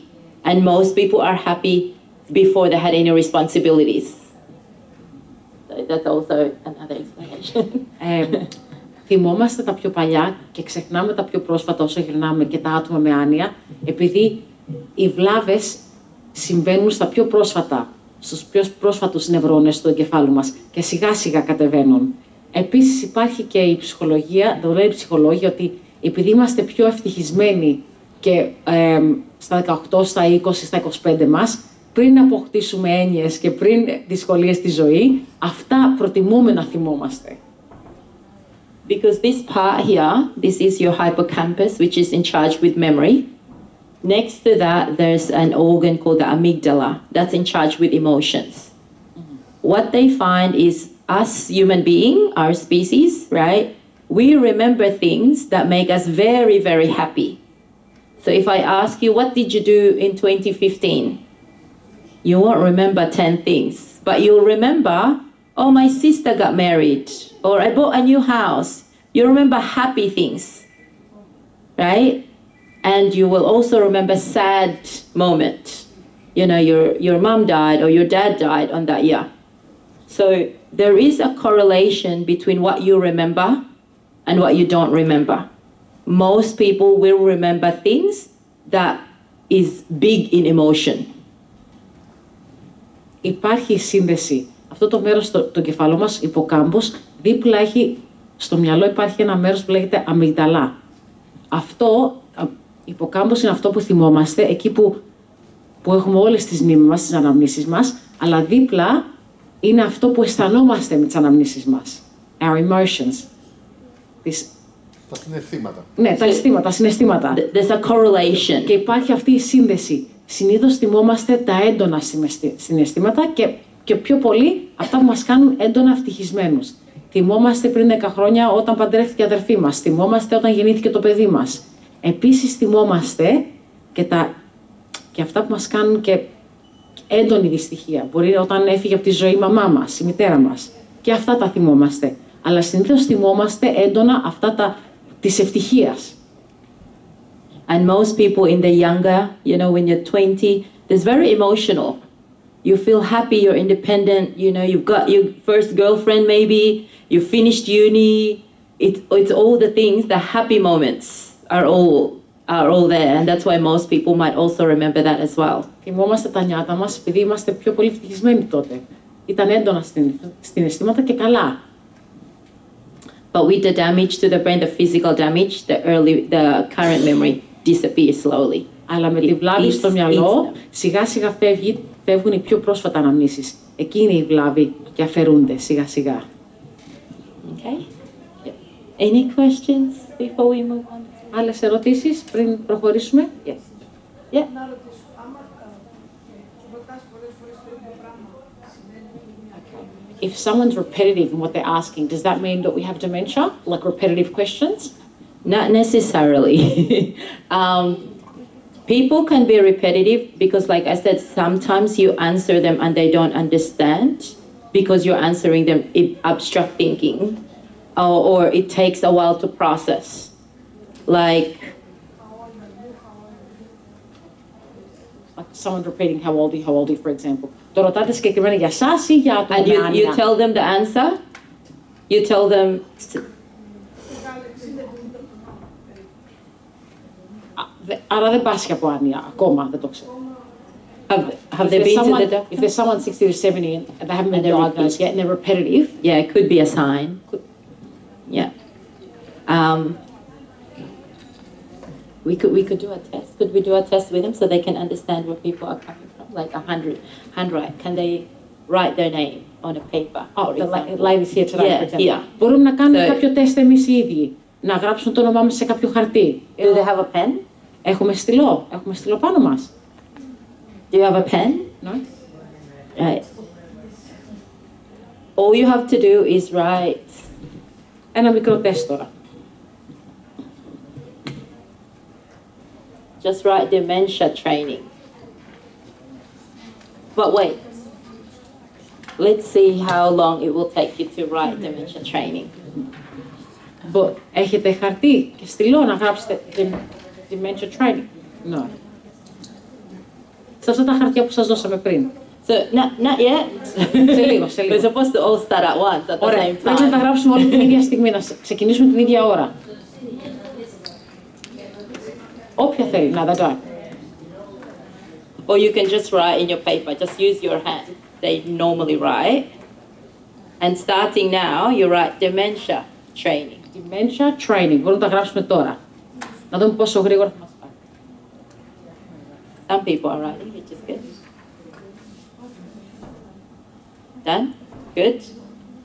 And most people are happy before they had any responsibilities. So that's also another explanation. Θυμόμαστε τα πιο παλιά και ξεχνάμε τα πιο πρόσφατα όσο γυρνάμε και τα άτομα με άνοια, επειδή οι βλάβες συμβαίνουν στα πιο πρόσφατα, στους πιο πρόσφατους νευρώνες του εγκεφάλου μας και σιγά σιγά κατεβαίνουν. Επίσης υπάρχει και η ψυχολογία, το λέει η ψυχολόγια, ότι επειδή είμαστε πιο ευτυχισμένοι και στα 18, στα 20, στα 25 μας, πριν αποκτήσουμε έννοιες και πριν δυσκολίες στη ζωή, αυτά προτιμούμε να θυμόμαστε. Because this part here, this is your hippocampus, which is in charge with memory. Next to that, there's an organ called the amygdala that's in charge with emotions. What they find is us human being, our species, right? We remember things that make us very, very happy. So if I ask you, what did you do in 2015? You won't remember 10 things, but you'll remember, oh, my sister got married, or I bought a new house. You remember happy things, right? And you will also remember sad moment. You know, your mom died or your dad died on that year. So there is a correlation between what you remember and what you don't remember. Most people will remember things that is big in emotion. Υπάρχει σύνδεση. Αυτό το μέρος του εγκεφάλου μας, υποκάμπος, δίπλα έχει, στο μυαλό υπάρχει ένα μέρος που λέγεται αμυγδαλά. Αυτό, υποκάμπος είναι αυτό που θυμόμαστε, εκεί που έχουμε όλες τις μνήμες μας, τις αναμνήσεις μας, αλλά δίπλα είναι αυτό που αισθανόμαστε με τις αναμνήσεις μας. Our emotions. Τα συναισθήματα. Ναι, τα αισθήματα, τα συναισθήματα. There's a correlation. Και υπάρχει αυτή η σύνδεση. Συνήθως θυμόμαστε τα έντονα συναισθήματα και πιο πολύ αυτά που μας κάνουν έντονα ευτυχισμένους. Θυμόμαστε πριν 10 χρόνια όταν παντρεύτηκε η αδερφή μας. Θυμόμαστε όταν γεννήθηκε το παιδί μας. Επίσης θυμόμαστε και αυτά που μας κάνουν και έντονη δυστυχία. Μπορεί όταν έφυγε από τη ζωή η μαμά μας, η μητέρα μας. Και αυτά τα θυμόμαστε. Αλλά συνήθως θυμόμαστε έντονα αυτά της ευτυχίας. And most people in the younger, you know, when you're 20, it's very emotional. You feel happy, you're independent, you know, you've got your first girlfriend maybe, you finished uni. It's all the things, the happy moments are all there. And that's why most people might also remember that as well. Θυμόμαστε τα νιάτα μας επειδή είμαστε πιο πολύ ευτυχισμένοι τότε. Ήταν έντονα στην αισθήματα και καλά. But with the damage to the brain, the physical damage, the current memory disappears slowly. Αλλά με τη βλάβη στο μυαλό, σιγά σιγά φεύγουν οι πιο πρόσφατα αναμνήσεις. Εκεί είναι η βλάβη και αφαιρούνται σιγά σιγά. Okay. Any questions before we move on? Άλλες ερωτήσεις πριν προχωρήσουμε? Yes. Yeah. Να ρωτήσω, άμα ρωτάς πολλές φορές το ίδιο πράγμα, σημαίνει... If someone's repetitive in what they're asking, does that mean that we have dementia? Like repetitive questions? Not necessarily. People can be repetitive because, like I said, sometimes you answer them and they don't understand because you're answering them in abstract thinking, or it takes a while to process. Like someone repeating how old are you, for example. Το ρωτάτε συγκεκριμένα για εσάς ή για άτομα and με άνοια. you tell them the answer. You tell them. Άρα δεν πάσχει από άνοια, ακόμα δεν το ξέρω. Have they been to the doctor? If there's someone 60 or 70 and they haven't been diagnosed yet and they're repetitive. Yeah, it could be a sign. Yeah. We could do a test. Could we do a test with them so they can understand where people are coming from? Like 100 handwrite. Can they write their name on a paper? Oh, the line is here tonight, for example. Yeah. Μπορούμε να κάνουμε κάποιο τεστ εμείς οι ίδιοι. Να γράψουν το όνομά μας σε κάποιο χαρτί. Do they have a pen? Έχουμε στυλό πάνω μας. Do you have a pen? No? Right. All you have to do is write. Ένα μικρό τεστ τώρα. Just write dementia training. But wait. Let's see how long it will take you to write dementia training. Έχετε χαρτί και στυλό να γράψετε dementia training. No. Σε αυτά τα χαρτιά που σας δώσαμε πριν. So, not yet. σε λίγο. We're supposed to all start at once at the Ωραία. same Πρέπει να τα time. γράψουμε όλη την ίδια στιγμή, να ξεκινήσουμε την ίδια ώρα. Όποια θέλει, να τα κάνει. Or you can just write in your paper. Just use your hand. They normally write. And starting now, you write dementia training. Dementia training. Μπορούμε να τα γράψουμε τώρα. Να δούμε πόσο γρήγορα θα μας πάει. Some people are writing, which is good. Done? Good.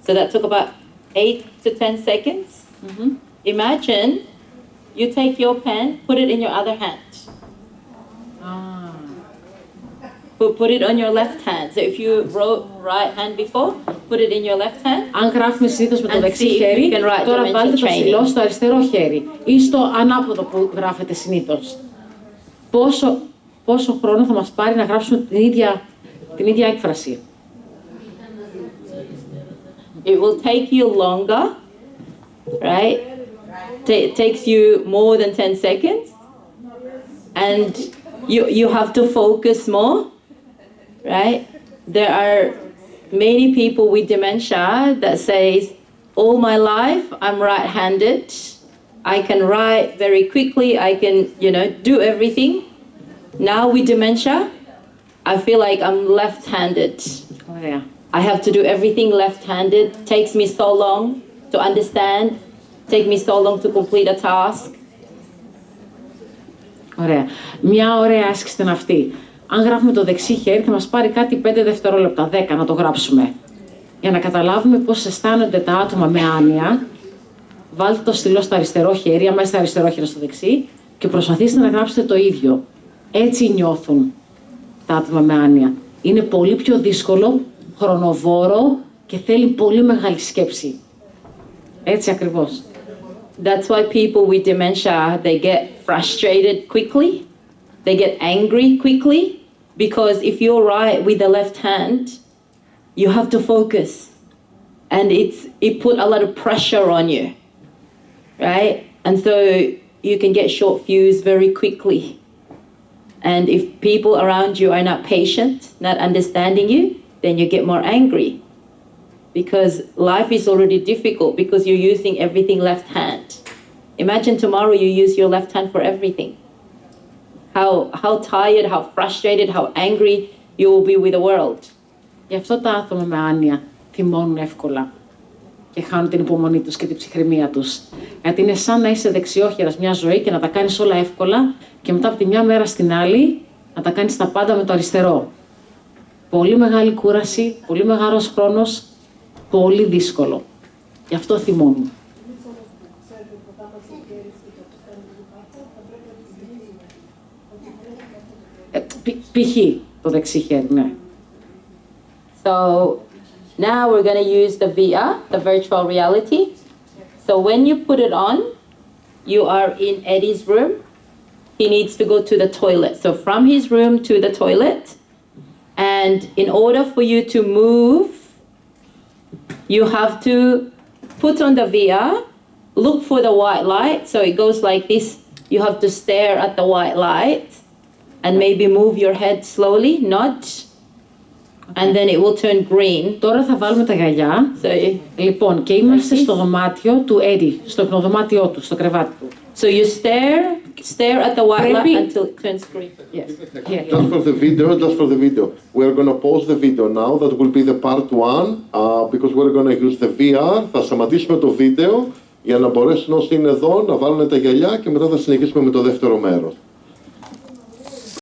So that took about 8 to 10 seconds. Mm-hmm. Imagine you take your pen, put it in your other hand. Put it on your left hand. So if you wrote right hand before, put it in your left hand. Αν γράφουμε συνήθως με το And δεξί see if χέρι, you can write τώρα dementia βάλτε το training. στυλό στο αριστερό χέρι ή στο ανάποδο που γράφετε συνήθως. Πόσο χρόνο θα μας πάρει να γράψουμε την ίδια έκφραση. It will take you longer, right? It takes you more than 10 seconds. And you have to focus more, right? There are many people with dementia that says, all my life I'm right-handed. I can write very quickly. I can, do everything. Now with dementia, I feel like I'm left-handed. Ωραία. I have to do everything left-handed. Takes me so long to understand. Take me so long to complete a task. Ωραία. Μια ωραία άσκηση ήταν αυτή. Αν γράφουμε το δεξί χέρι θα μας πάρει κάτι 5 δευτερόλεπτα, 10 να το γράψουμε. Για να καταλάβουμε πώς αισθάνονται τα άτομα με άνοια, βάλτε το στυλό στο αριστερό χέρι, άμα είστε αριστερό χέρι στο δεξί, και προσπαθήστε να γράψετε το ίδιο. Έτσι νιώθουν τα άτομα με άνοια. Είναι πολύ πιο δύσκολο, χρονοβόρο και θέλει πολύ μεγάλη σκέψη. Έτσι ακριβώς. That's why people with dementia, they get frustrated quickly. They get angry quickly. Because if you write with the left hand, you have to focus. And it put a lot of pressure on you. Right? And so you can get short fuse very quickly. And if people around you are not patient, not understanding you, then you get more angry. Because life is already difficult because you're using everything left hand. Imagine tomorrow you use your left hand for everything. How tired, how frustrated, how angry you will be with the world. Γι' αυτό τα άτομα με άνοια θυμώνουν εύκολα και χάνουν την υπομονή τους και την ψυχραιμία τους. Γιατί είναι σαν να είσαι δεξιόχερας μια ζωή και να τα κάνεις όλα εύκολα και μετά από τη μια μέρα στην άλλη να τα κάνεις τα πάντα με το αριστερό. Πολύ μεγάλη κούραση, πολύ μεγάλος χρόνος, πολύ δύσκολο. Γι' αυτό θυμώνουν. Π.χ. το δεξί χέρι, ναι. So now we're going to use the VR, the virtual reality. So when you put it on, you are in Eddie's room he needs to go to the toilet. So from his room to the toilet, and in order for you to move, you have to put on the VR, look for the white light, so it goes like this. You have to stare at the white light and maybe move your head slowly, nudge, and then it will turn green. Τώρα θα βάλουμε τα γυαλιά. So, Λοιπόν, και είμαστε στο δωμάτιο του Eddie, στο υπνοδωμάτιό του, στο κρεβάτι του. so you stare at the white light Πρέπει- until it turns green. Yes. Yeah. Just for the video, we're going to pause the video now. That will be the part 1 because we're going to use the VR. Θα σταματήσουμε το βίντεο για να μπορέσουν όσοι είναι εδώ να βάλουν τα γυαλιά και μετά θα συνεχίσουμε με το δεύτερο μέρος.